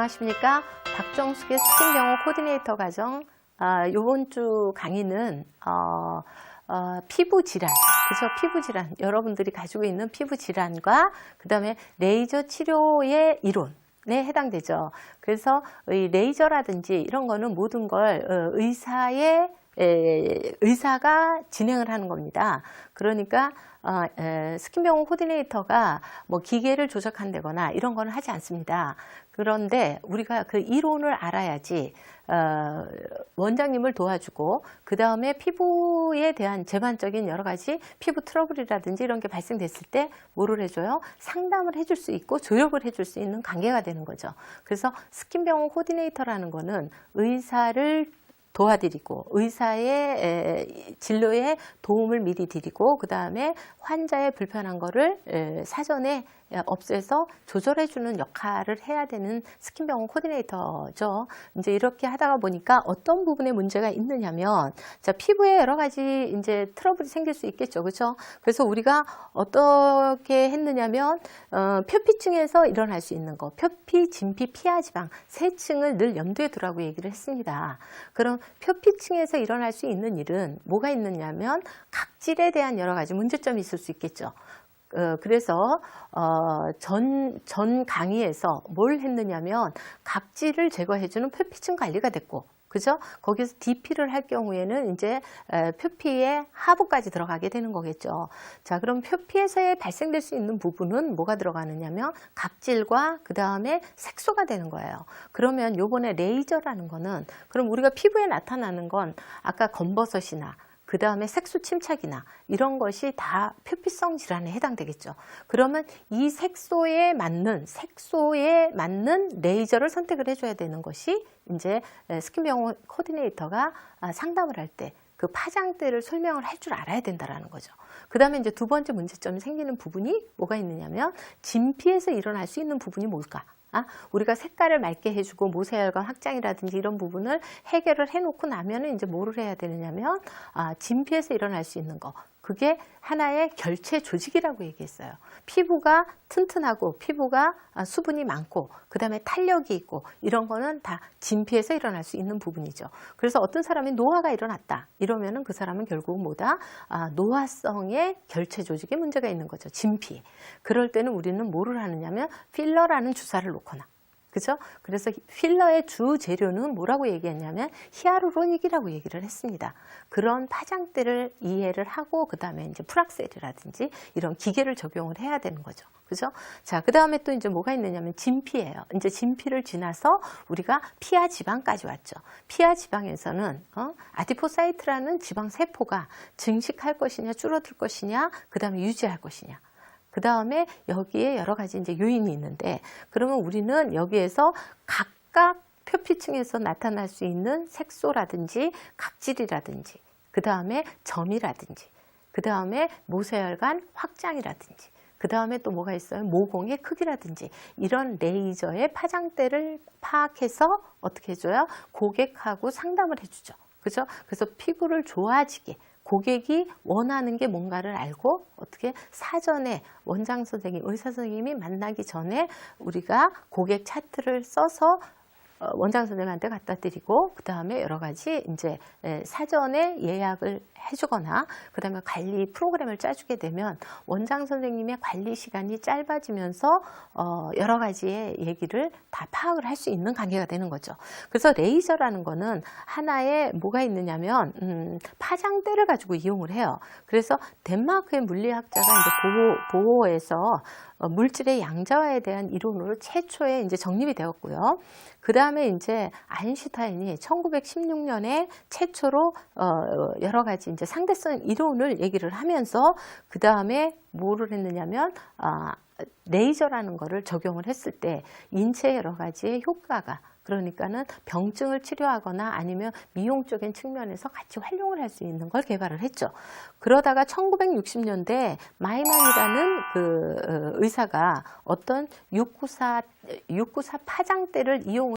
안녕하십니까. 박정숙의 스킨병원 코디네이터 과정. 요번 주 강의는 피부 질환, 그죠? 피부 질환, 여러분들이 가지고 있는 피부 질환과 그 다음에 레이저 치료의 이론에 해당되죠. 그래서 이 레이저라든지 이런 거는 모든 걸 의사가 진행을 하는 겁니다. 그러니까 스킨병원 코디네이터가 뭐 기계를 조작한다거나 이런 거는 하지 않습니다. 그런데 우리가 그 이론을 알아야지 원장님을 도와주고 그 다음에 피부에 대한 전반적인 여러 가지 피부 트러블이라든지 이런 게 발생됐을 때 뭐를 해줘요? 상담을 해줄 수 있고 조력을 해줄 수 있는 관계가 되는 거죠. 그래서 스킨병원 코디네이터라는 거는 의사를 도와드리고 의사의 진료에 도움을 미리 드리고 그 다음에 환자의 불편한 거를 사전에 없애서 조절해주는 역할을 해야 되는 스킨병원 코디네이터죠. 이제 이렇게 하다가 보니까 어떤 부분에 문제가 있느냐면, 자, 피부에 여러 가지 이제 트러블이 생길 수 있겠죠. 그렇죠? 그래서 우리가 어떻게 했느냐면, 표피층에서 일어날 수 있는 거, 표피, 진피, 피하지방 세 층을 늘 염두에 두라고 얘기를 했습니다. 그럼 표피층에서 일어날 수 있는 일은 뭐가 있느냐면, 각질에 대한 여러 가지 문제점이 있을 수 있겠죠. 그래서 전 강의에서 뭘 했느냐면 각질을 제거해주는 표피층 관리가 됐고, 그죠? 거기서 DP를 할 경우에는 이제 표피의 하부까지 들어가게 되는 거겠죠. 자, 그럼 표피에서 발생될 수 있는 부분은 뭐가 들어가느냐면 각질과 그 다음에 색소가 되는 거예요. 그러면 요번에 레이저라는 거는, 그럼 우리가 피부에 나타나는 건 아까 검버섯이나 그 다음에 색소 침착이나 이런 것이 다 표피성 질환에 해당되겠죠. 그러면 이 색소에 맞는 레이저를 선택을 해줘야 되는 것이 이제 스킨병원 코디네이터가 상담을 할 때 그 파장대를 설명을 할 줄 알아야 된다라는 거죠. 그 다음에 이제 두 번째 문제점이 생기는 부분이 뭐가 있느냐면 진피에서 일어날 수 있는 부분이 뭘까? 우리가 색깔을 맑게 해주고 모세혈관 확장이라든지 이런 부분을 해결을 해놓고 나면은 이제 뭐를 해야 되느냐면 진피에서 일어날 수 있는 거, 그게 하나의 결체 조직이라고 얘기했어요. 피부가 튼튼하고 피부가 수분이 많고 그 다음에 탄력이 있고 이런 거는 다 진피에서 일어날 수 있는 부분이죠. 그래서 어떤 사람이 노화가 일어났다 이러면은 그 사람은 결국 뭐다? 노화성의 결체 조직에 문제가 있는 거죠. 진피. 그럴 때는 우리는 뭐를 하느냐면 필러라는 주사를 놓거나, 그죠? 그래서 필러의 주 재료는 뭐라고 얘기했냐면 히아루로닉이라고 얘기를 했습니다. 그런 파장대를 이해를 하고 그 다음에 이제 프락셀이라든지 이런 기계를 적용을 해야 되는 거죠. 그죠? 자, 그 다음에 또 이제 뭐가 있느냐면 진피예요. 이제 진피를 지나서 우리가 피하 지방까지 왔죠. 피하 지방에서는 아디포사이트라는 지방 세포가 증식할 것이냐 줄어들 것이냐 그 다음에 유지할 것이냐. 그 다음에 여기에 여러 가지 이제 요인이 있는데, 그러면 우리는 여기에서 각각 표피층에서 나타날 수 있는 색소라든지 각질이라든지 그 다음에 점이라든지 그 다음에 모세혈관 확장이라든지 그 다음에 또 뭐가 있어요? 모공의 크기라든지 이런 레이저의 파장대를 파악해서 어떻게 해줘요? 고객하고 상담을 해주죠. 그죠? 그래서 피부를 좋아지게 고객이 원하는 게 뭔가를 알고 어떻게 사전에 원장 선생님, 의사 선생님이 만나기 전에 우리가 고객 차트를 써서 원장 선생님한테 갖다 드리고 그 다음에 여러 가지 이제 사전에 예약을 해주거나 그 다음에 관리 프로그램을 짜주게 되면 원장 선생님의 관리 시간이 짧아지면서 여러 가지의 얘기를 다 파악을 할 수 있는 관계가 되는 거죠. 그래서 레이저라는 거는 하나의 뭐가 있느냐면 파장대를 가지고 이용을 해요. 그래서 덴마크의 물리학자가 이제 보호에서 물질의 양자화에 대한 이론으로 최초에 이제 정립이 되었고요. 그 다음에 이제 아인슈타인이 1916년에 최초로 여러 가지 이제 상대성 이론을 얘기를 하면서 그 다음에 뭐를 했느냐면 레이저라는 거를 적용을 했을 때 인체의 여러 가지의 효과가, 그러니까는 병증을 치료하거나 아니면 미용적인 측면에서 같이 활용을 할 수 있는 걸 개발을 했죠. 그러다가 1960년대 마이만이라는 그 의사가 어떤 694 파장대를 이용을